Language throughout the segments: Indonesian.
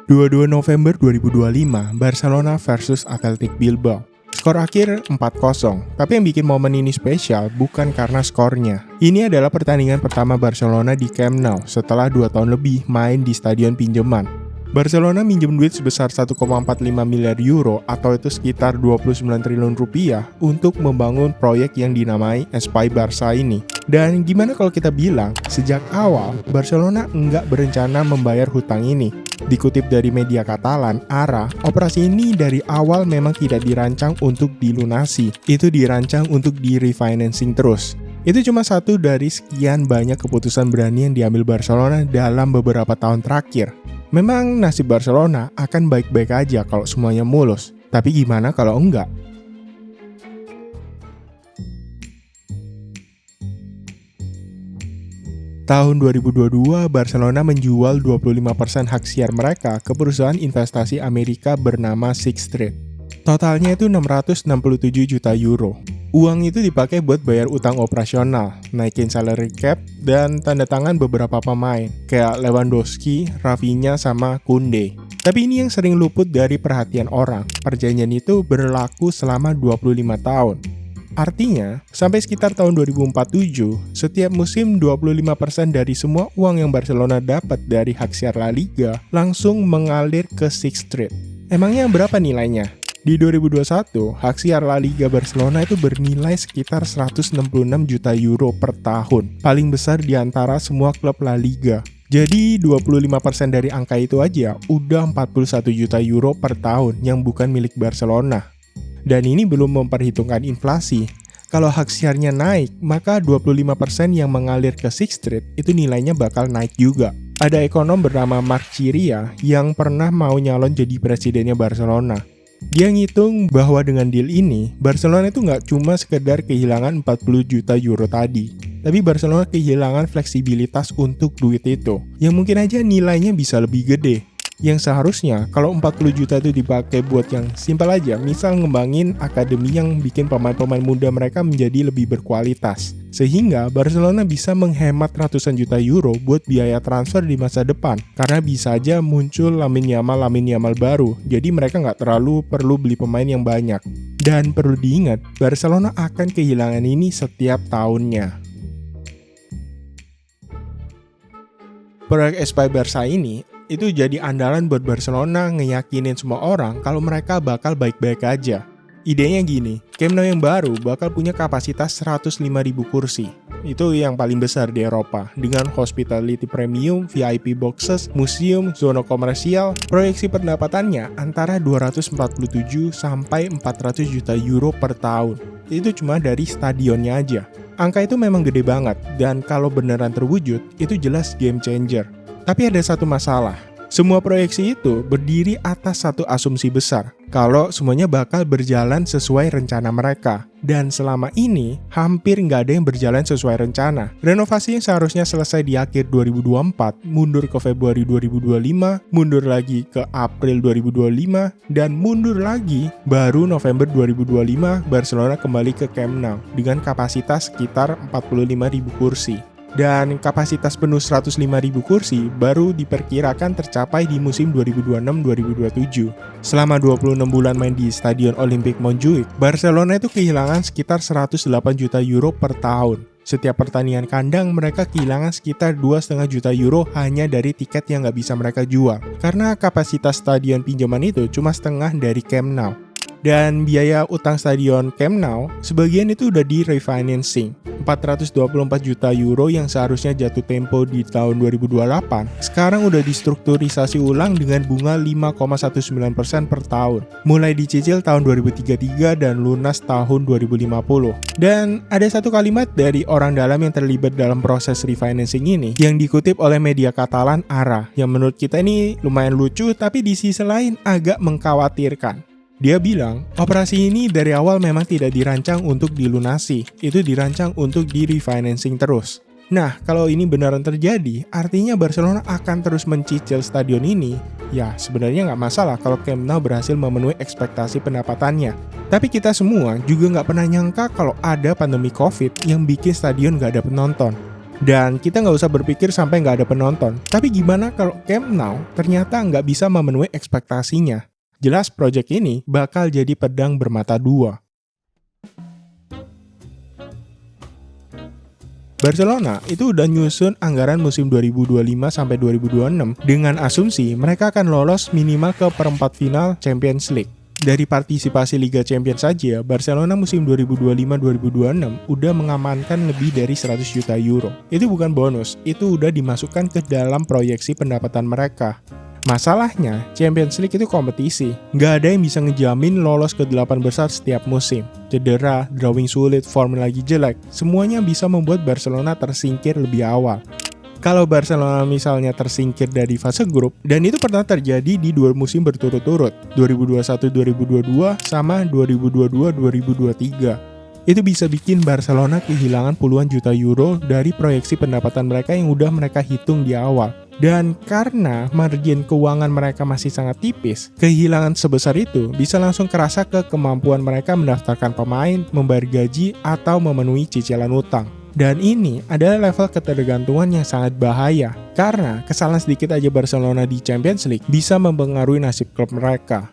22 November 2025, Barcelona versus Athletic Bilbao. Skor akhir 4-0, tapi yang bikin momen ini spesial bukan karena skornya. Ini adalah pertandingan pertama Barcelona di Camp Nou setelah 2 tahun lebih main di stadion pinjaman. Barcelona minjem duit sebesar 1,45 miliar euro atau itu sekitar 29 triliun rupiah untuk membangun proyek yang dinamai Espai Barça ini. Dan gimana kalau kita bilang, sejak awal Barcelona enggak berencana membayar hutang ini. Dikutip dari media Katalan, ARA, operasi ini dari awal memang tidak dirancang untuk dilunasi. Itu dirancang untuk di-refinancing terus. Itu cuma satu dari sekian banyak keputusan berani yang diambil Barcelona dalam beberapa tahun terakhir. Memang nasib Barcelona akan baik-baik aja kalau semuanya mulus. Tapi gimana kalau enggak? Tahun 2022, Barcelona menjual 25% hak siar mereka ke perusahaan investasi Amerika bernama Sixth Street. Totalnya itu 667 juta euro. Uang itu dipakai buat bayar utang operasional, naikin salary cap, dan tanda tangan beberapa pemain, kayak Lewandowski, Rafinha, sama Koundé. Tapi ini yang sering luput dari perhatian orang. Perjanjian itu berlaku selama 25 tahun. Artinya, sampai sekitar tahun 2047, setiap musim 25% dari semua uang yang Barcelona dapat dari hak siar La Liga langsung mengalir ke Sixth Street. Emangnya berapa nilainya? Di 2021, hak siar La Liga Barcelona itu bernilai sekitar 166 juta euro per tahun, paling besar di antara semua klub La Liga. Jadi 25% dari angka itu aja udah 41 juta euro per tahun yang bukan milik Barcelona. Dan ini belum memperhitungkan inflasi. Kalau hak siarnya naik, maka 25% yang mengalir ke Sixth Street itu nilainya bakal naik juga. Ada ekonom bernama Marc Chiria yang pernah mau nyalon jadi presidennya Barcelona. Dia ngitung bahwa dengan deal ini, Barcelona itu nggak cuma sekedar kehilangan 40 juta euro tadi, tapi Barcelona kehilangan fleksibilitas untuk duit itu, yang mungkin aja nilainya bisa lebih gede. Yang seharusnya kalau 40 juta itu dipakai buat yang simpel aja, misal ngembangin akademi yang bikin pemain-pemain muda mereka menjadi lebih berkualitas. Sehingga Barcelona bisa menghemat ratusan juta euro buat biaya transfer di masa depan. Karena bisa aja muncul Lamine Yamal baru, jadi mereka nggak terlalu perlu beli pemain yang banyak. Dan perlu diingat, Barcelona akan kehilangan ini setiap tahunnya. Proyek Espai Barça ini itu jadi andalan buat Barcelona ngeyakinin semua orang kalau mereka bakal baik-baik aja. Idenya gini, Camp Nou yang baru bakal punya kapasitas 105.000 kursi. Itu yang paling besar di Eropa, dengan hospitality premium, VIP boxes, museum, zona komersial. Proyeksi pendapatannya antara 247 sampai 400 juta euro per tahun. Itu cuma dari stadionnya aja. Angka itu memang gede banget, dan kalau beneran terwujud, itu jelas game changer. Tapi ada satu masalah, semua proyeksi itu berdiri atas satu asumsi besar, kalau semuanya bakal berjalan sesuai rencana mereka. Dan selama ini, hampir nggak ada yang berjalan sesuai rencana. Renovasi yang seharusnya selesai di akhir 2024, mundur ke Februari 2025, mundur lagi ke April 2025, dan mundur lagi, baru November 2025, Barcelona kembali ke Camp Nou dengan kapasitas sekitar 45.000 kursi. Dan kapasitas penuh 105.000 kursi baru diperkirakan tercapai di musim 2026-2027. Selama 26 bulan main di Stadion Olympique Montjuic, Barcelona itu kehilangan sekitar 108 juta euro per tahun. Setiap pertandingan kandang mereka kehilangan sekitar 2,5 juta euro hanya dari tiket yang nggak bisa mereka jual. Karena kapasitas stadion pinjaman itu cuma setengah dari Camp Nou. Dan biaya utang stadion Camp Nou, sebagian itu udah di-refinancing. 424 juta euro yang seharusnya jatuh tempo di tahun 2028, sekarang udah distrukturisasi ulang dengan bunga 5,19% per tahun. Mulai dicicil tahun 2033 dan lunas tahun 2050. Dan ada satu kalimat dari orang dalam yang terlibat dalam proses refinancing ini, yang dikutip oleh media Katalan ARA, yang menurut kita ini lumayan lucu, tapi di sisi lain agak mengkhawatirkan. Dia bilang, operasi ini dari awal memang tidak dirancang untuk dilunasi, itu dirancang untuk di-refinancing terus. Nah, kalau ini beneran terjadi, artinya Barcelona akan terus mencicil stadion ini. Ya, sebenarnya nggak masalah kalau Camp Nou berhasil memenuhi ekspektasi pendapatannya. Tapi kita semua juga nggak pernah nyangka kalau ada pandemi COVID yang bikin stadion nggak ada penonton. Dan kita nggak usah berpikir sampai nggak ada penonton. Tapi gimana kalau Camp Nou ternyata nggak bisa memenuhi ekspektasinya? Jelas proyek ini bakal jadi pedang bermata dua. Barcelona itu udah nyusun anggaran musim 2025 sampai 2026 dengan asumsi mereka akan lolos minimal ke perempat final Champions League. Dari partisipasi Liga Champions saja, Barcelona musim 2025-2026 udah mengamankan lebih dari 100 juta euro. Itu bukan bonus, itu udah dimasukkan ke dalam proyeksi pendapatan mereka. Masalahnya, Champions League itu kompetisi. Nggak ada yang bisa ngejamin lolos ke 8 besar setiap musim. Cedera, drawing sulit, form lagi jelek, semuanya bisa membuat Barcelona tersingkir lebih awal. Kalau Barcelona misalnya tersingkir dari fase grup, dan itu pernah terjadi di 2 musim berturut-turut, 2021-2022 sama 2022-2023. Itu bisa bikin Barcelona kehilangan puluhan juta euro dari proyeksi pendapatan mereka yang udah mereka hitung di awal. Dan karena margin keuangan mereka masih sangat tipis, kehilangan sebesar itu bisa langsung kerasa ke kemampuan mereka mendaftarkan pemain, membayar gaji, atau memenuhi cicilan utang. Dan ini adalah level ketergantungan yang sangat bahaya, karena kesalahan sedikit aja Barcelona di Champions League bisa mempengaruhi nasib klub mereka.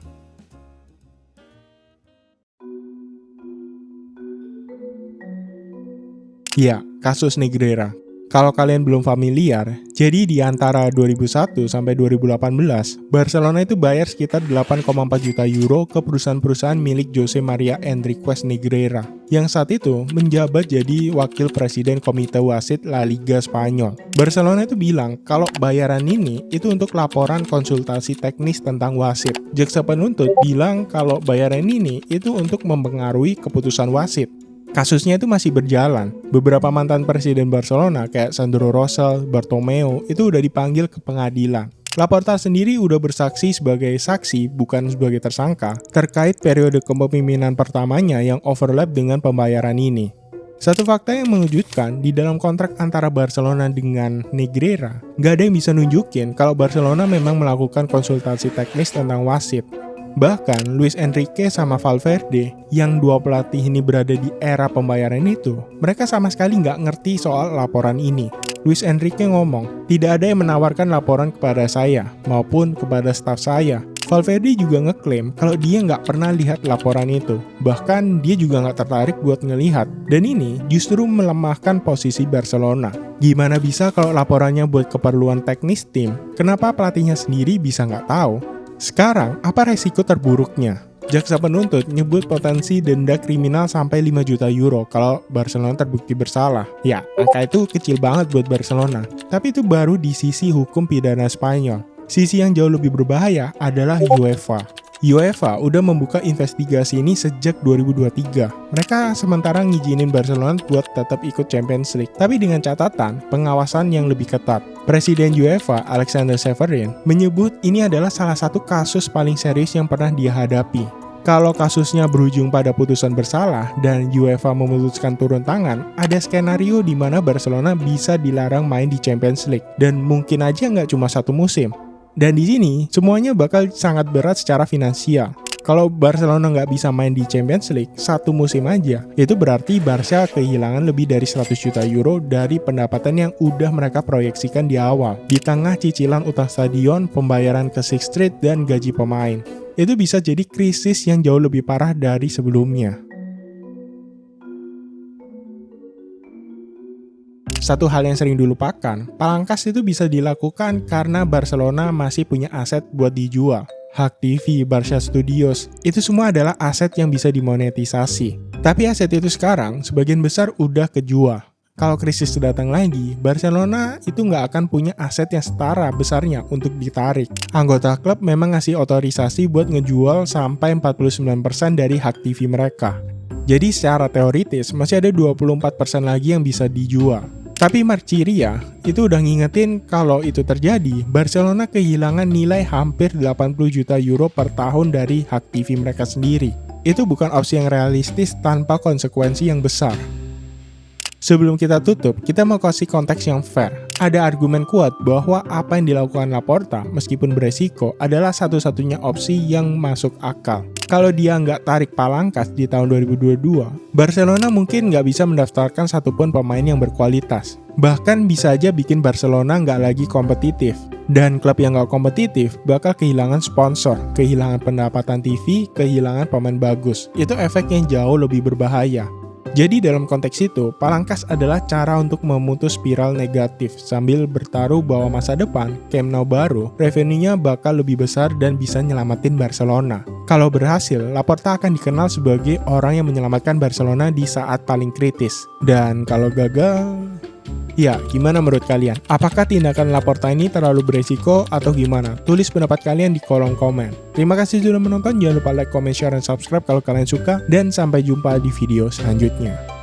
Ya, kasus Negreira. Kalau kalian belum familiar, jadi di antara 2001 sampai 2018, Barcelona itu bayar sekitar 8,4 juta euro ke perusahaan-perusahaan milik Jose Maria Enriquez Negreira, yang saat itu menjabat jadi wakil presiden Komite Wasit La Liga Spanyol. Barcelona itu bilang kalau bayaran ini itu untuk laporan konsultasi teknis tentang wasit. Jaksa penuntut bilang kalau bayaran ini itu untuk mempengaruhi keputusan wasit. Kasusnya itu masih berjalan. Beberapa mantan presiden Barcelona kayak Sandro Rosell, Bartomeu itu udah dipanggil ke pengadilan. Laporta sendiri udah bersaksi sebagai saksi, bukan sebagai tersangka, terkait periode kepemimpinan pertamanya yang overlap dengan pembayaran ini. Satu fakta yang mengejutkan, di dalam kontrak antara Barcelona dengan Negreira, nggak ada yang bisa nunjukin kalau Barcelona memang melakukan konsultasi teknis tentang wasit. Bahkan Luis Enrique sama Valverde, yang dua pelatih ini berada di era pembayaran itu, mereka sama sekali nggak ngerti soal laporan ini. Luis Enrique ngomong, tidak ada yang menawarkan laporan kepada saya, maupun kepada staf saya. Valverde juga ngeklaim kalau dia nggak pernah lihat laporan itu. Bahkan dia juga nggak tertarik buat ngelihat. Dan ini justru melemahkan posisi Barcelona. Gimana bisa kalau laporannya buat keperluan teknis tim, kenapa pelatihnya sendiri bisa nggak tahu? Sekarang, apa resiko terburuknya? Jaksa penuntut nyebut potensi denda kriminal sampai 5 juta euro kalau Barcelona terbukti bersalah. Ya, angka itu kecil banget buat Barcelona. Tapi itu baru di sisi hukum pidana Spanyol. Sisi yang jauh lebih berbahaya adalah UEFA. UEFA udah membuka investigasi ini sejak 2023. Mereka sementara ngizinin Barcelona buat tetap ikut Champions League, tapi dengan catatan pengawasan yang lebih ketat. Presiden UEFA, Alexander Severin, menyebut ini adalah salah satu kasus paling serius yang pernah dia hadapi. Kalau kasusnya berujung pada putusan bersalah dan UEFA memutuskan turun tangan, ada skenario di mana Barcelona bisa dilarang main di Champions League, dan mungkin aja nggak cuma satu musim. Dan di sini, semuanya bakal sangat berat secara finansial. Kalau Barcelona nggak bisa main di Champions League satu musim aja, itu berarti Barca kehilangan lebih dari 100 juta euro dari pendapatan yang udah mereka proyeksikan di awal. Di tengah cicilan utang stadion, pembayaran ke Sixth Street, dan gaji pemain. Itu bisa jadi krisis yang jauh lebih parah dari sebelumnya. Satu hal yang sering dilupakan, pangkas itu bisa dilakukan karena Barcelona masih punya aset buat dijual. Hak TV, Barca Studios, itu semua adalah aset yang bisa dimonetisasi. Tapi aset itu sekarang sebagian besar udah kejual. Kalau krisis datang lagi, Barcelona itu nggak akan punya aset yang setara besarnya untuk ditarik. Anggota klub memang ngasih otorisasi buat ngejual sampai 49% dari hak TV mereka. Jadi secara teoritis masih ada 24% lagi yang bisa dijual. Tapi Marchiria itu udah ngingetin kalau itu terjadi, Barcelona kehilangan nilai hampir 80 juta euro per tahun dari hak TV mereka sendiri. Itu bukan opsi yang realistis tanpa konsekuensi yang besar. Sebelum kita tutup, kita mau kasih konteks yang fair. Ada argumen kuat bahwa apa yang dilakukan Laporta, meskipun beresiko, adalah satu-satunya opsi yang masuk akal. Kalau dia nggak tarik Palancas di tahun 2022, Barcelona mungkin nggak bisa mendaftarkan satupun pemain yang berkualitas. Bahkan bisa aja bikin Barcelona nggak lagi kompetitif. Dan klub yang nggak kompetitif bakal kehilangan sponsor, kehilangan pendapatan TV, kehilangan pemain bagus. Itu efek yang jauh lebih berbahaya. Jadi dalam konteks itu, Palancas adalah cara untuk memutus spiral negatif sambil bertaruh bahwa masa depan, Camp Nou baru, revenue-nya bakal lebih besar dan bisa nyelamatin Barcelona. Kalau berhasil, Laporta akan dikenal sebagai orang yang menyelamatkan Barcelona di saat paling kritis. Dan kalau gagal... Ya, gimana menurut kalian? Apakah tindakan Laporta ini terlalu beresiko atau gimana? Tulis pendapat kalian di kolom komen. Terima kasih sudah menonton, jangan lupa like, comment, share, dan subscribe kalau kalian suka. Dan sampai jumpa di video selanjutnya.